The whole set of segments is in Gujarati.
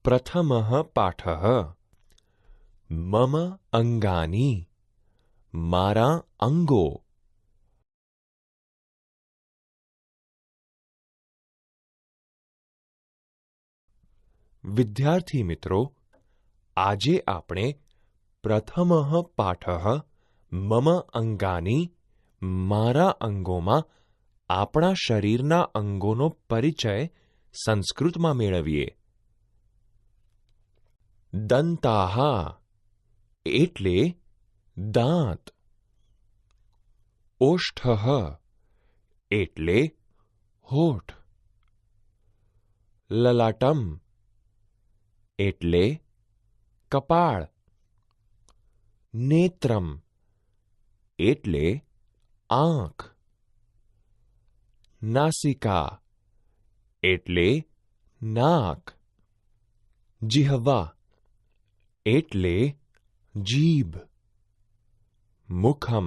પ્રથમઃ પાઠઃ મમ અંગાની મારા અંગો. વિદ્યાર્થી મિત્રો, આજે આપણે પ્રથમઃ પાઠઃ મમ અંગાની મારા અંગોમાં આપણા શરીરના અંગોનો પરિચય સંસ્કૃતમાં મેળવીએ. દંતાહ એટલે દાંત. ઓષ્ઠઃ એટલે હોઠ. લલાટમ એટલે કપાળ. નેત્રમ એટલે આંખ. નાસિકા એટલે નાક. જિહ્વા એટલે જીભ. મુખમ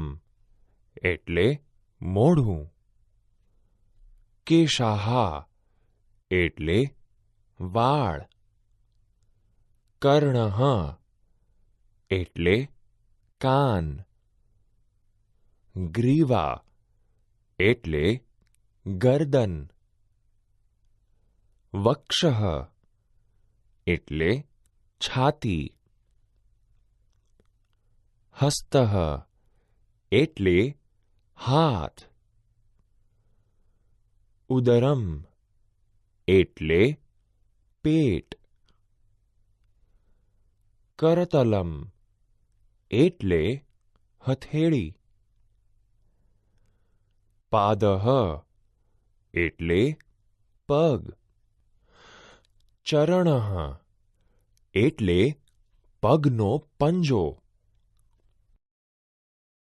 એટલે મોઢું. કેશાહ એટલે વાળ. કર્ણઃ એટલે કાન. ગ્રીવા એટલે ગરદન. વક્ષઃ એટલે છાતી. હસ્તઃ એટલે હાથ. ઉદરમ એટલે પેટ. કરતલમ એટલે હથેળી. પાદઃ એટલે પગ. ચરણઃ એટલે પગનો પંજો.